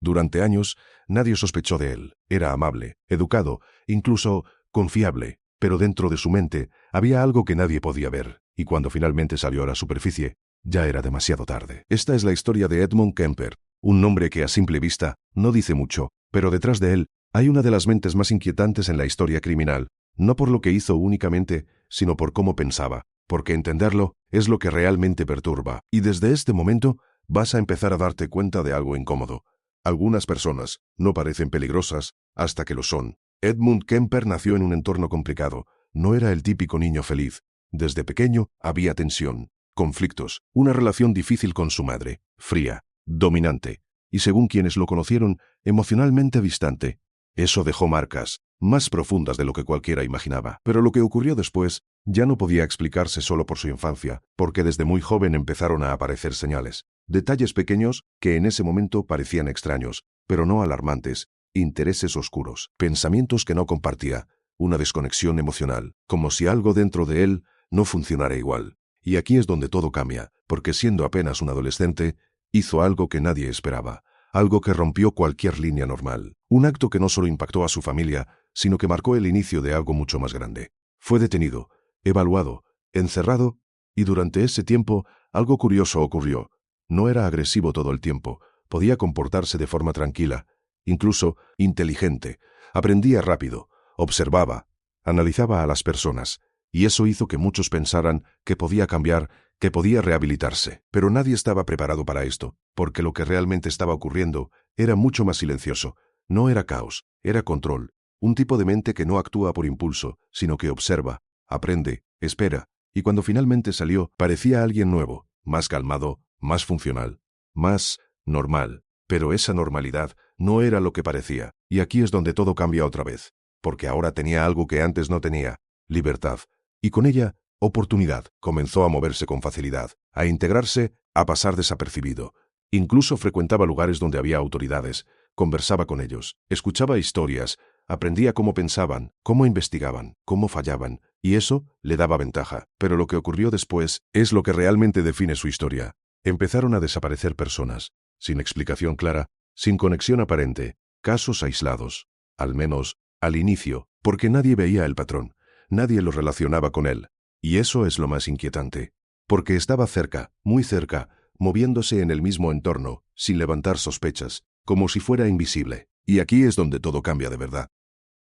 Durante años, nadie sospechó de él. Era amable, educado, incluso confiable, pero dentro de su mente había algo que nadie podía ver, y cuando finalmente salió a la superficie, ya era demasiado tarde. Esta es la historia de Edmund Kemper, un nombre que a simple vista no dice mucho, pero detrás de él hay una de las mentes más inquietantes en la historia criminal, no por lo que hizo únicamente, sino por cómo pensaba, porque entenderlo es lo que realmente perturba, y desde este momento vas a empezar a darte cuenta de algo incómodo. Algunas personas no parecen peligrosas hasta que lo son. Edmund Kemper nació en un entorno complicado. No era el típico niño feliz. Desde pequeño había tensión, conflictos, una relación difícil con su madre, fría, dominante, y según quienes lo conocieron, emocionalmente distante. Eso dejó marcas, más profundas de lo que cualquiera imaginaba. Pero lo que ocurrió después ya no podía explicarse solo por su infancia, porque desde muy joven empezaron a aparecer señales. Detalles pequeños que en ese momento parecían extraños, pero no alarmantes, intereses oscuros, pensamientos que no compartía, una desconexión emocional, como si algo dentro de él no funcionara igual. Y aquí es donde todo cambia, porque siendo apenas un adolescente, hizo algo que nadie esperaba, algo que rompió cualquier línea normal, un acto que no solo impactó a su familia, sino que marcó el inicio de algo mucho más grande. Fue detenido, evaluado, encerrado, y durante ese tiempo algo curioso ocurrió. No era agresivo todo el tiempo, podía comportarse de forma tranquila, incluso inteligente, aprendía rápido, observaba, analizaba a las personas, y eso hizo que muchos pensaran que podía cambiar, que podía rehabilitarse. Pero nadie estaba preparado para esto, porque lo que realmente estaba ocurriendo era mucho más silencioso. No era caos, era control, un tipo de mente que no actúa por impulso, sino que observa, aprende, espera, y cuando finalmente salió, parecía alguien nuevo, más calmado, más funcional, más normal. Pero esa normalidad no era lo que parecía, y aquí es donde todo cambia otra vez, porque ahora tenía algo que antes no tenía, libertad, y con ella, oportunidad. Comenzó a moverse con facilidad, a integrarse, a pasar desapercibido. Incluso frecuentaba lugares donde había autoridades, conversaba con ellos, escuchaba historias, aprendía cómo pensaban, cómo investigaban, cómo fallaban, y eso le daba ventaja. Pero lo que ocurrió después es lo que realmente define su historia. Empezaron a desaparecer personas, sin explicación clara, sin conexión aparente, casos aislados, al menos al inicio, porque nadie veía el patrón, nadie lo relacionaba con él. Y eso es lo más inquietante, porque estaba cerca, muy cerca, moviéndose en el mismo entorno, sin levantar sospechas, como si fuera invisible. Y aquí es donde todo cambia de verdad.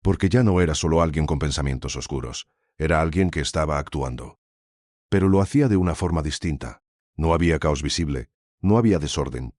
Porque ya no era solo alguien con pensamientos oscuros, era alguien que estaba actuando. Pero lo hacía de una forma distinta. No había caos visible, no había desorden.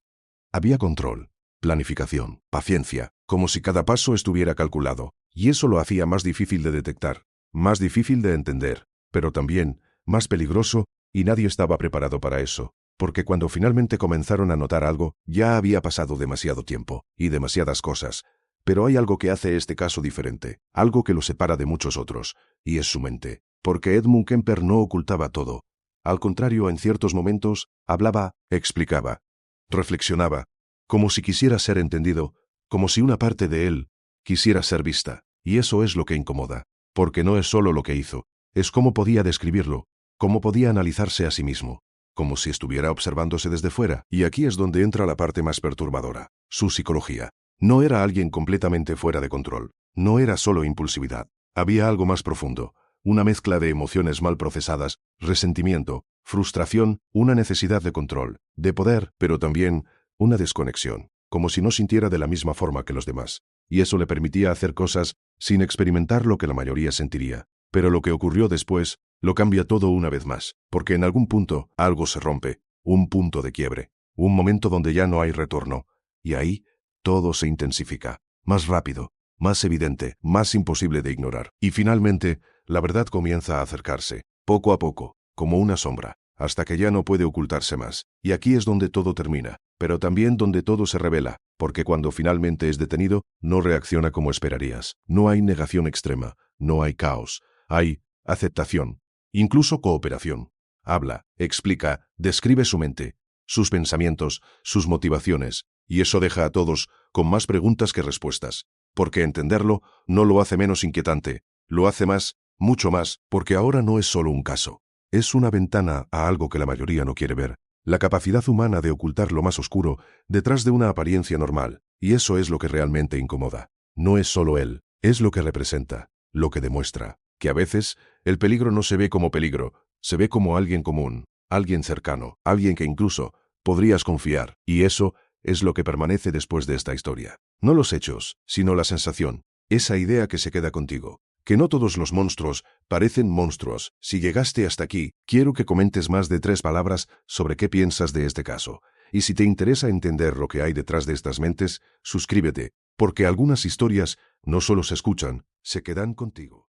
Había control, planificación, paciencia, como si cada paso estuviera calculado, y eso lo hacía más difícil de detectar, más difícil de entender, pero también más peligroso, y nadie estaba preparado para eso, porque cuando finalmente comenzaron a notar algo, ya había pasado demasiado tiempo, y demasiadas cosas. Pero hay algo que hace este caso diferente, algo que lo separa de muchos otros, y es su mente, porque Edmund Kemper no ocultaba todo. Al contrario, en ciertos momentos, hablaba, explicaba, reflexionaba, como si quisiera ser entendido, como si una parte de él quisiera ser vista, y eso es lo que incomoda, porque no es solo lo que hizo, es cómo podía describirlo, cómo podía analizarse a sí mismo, como si estuviera observándose desde fuera, y aquí es donde entra la parte más perturbadora, su psicología. No era alguien completamente fuera de control, no era solo impulsividad, había algo más profundo, una mezcla de emociones mal procesadas, resentimiento, frustración, una necesidad de control, de poder, pero también una desconexión, como si no sintiera de la misma forma que los demás, y eso le permitía hacer cosas sin experimentar lo que la mayoría sentiría. Pero lo que ocurrió después lo cambia todo una vez más, porque en algún punto algo se rompe, un punto de quiebre, un momento donde ya no hay retorno, y ahí todo se intensifica, más rápido, más evidente, más imposible de ignorar. Y finalmente, la verdad comienza a acercarse, poco a poco, como una sombra, hasta que ya no puede ocultarse más. Y aquí es donde todo termina, pero también donde todo se revela, porque cuando finalmente es detenido, no reacciona como esperarías. No hay negación extrema, no hay caos, hay aceptación, incluso cooperación. Habla, explica, describe su mente, sus pensamientos, sus motivaciones, y eso deja a todos con más preguntas que respuestas, porque entenderlo no lo hace menos inquietante, lo hace más, mucho más, porque ahora no es solo un caso, es una ventana a algo que la mayoría no quiere ver, la capacidad humana de ocultar lo más oscuro detrás de una apariencia normal, Y eso es lo que realmente incomoda. No es solo él, es lo que representa, lo que demuestra, que a veces el peligro no se ve como peligro, se ve como alguien común, alguien cercano, alguien que incluso podrías confiar. Y eso es lo que permanece después de esta historia. No los hechos, sino la sensación, esa idea que se queda contigo. Que no todos los monstruos parecen monstruos. Si llegaste hasta aquí, quiero que comentes más de 3 palabras sobre qué piensas de este caso. Y si te interesa entender lo que hay detrás de estas mentes, suscríbete, porque algunas historias no solo se escuchan, se quedan contigo.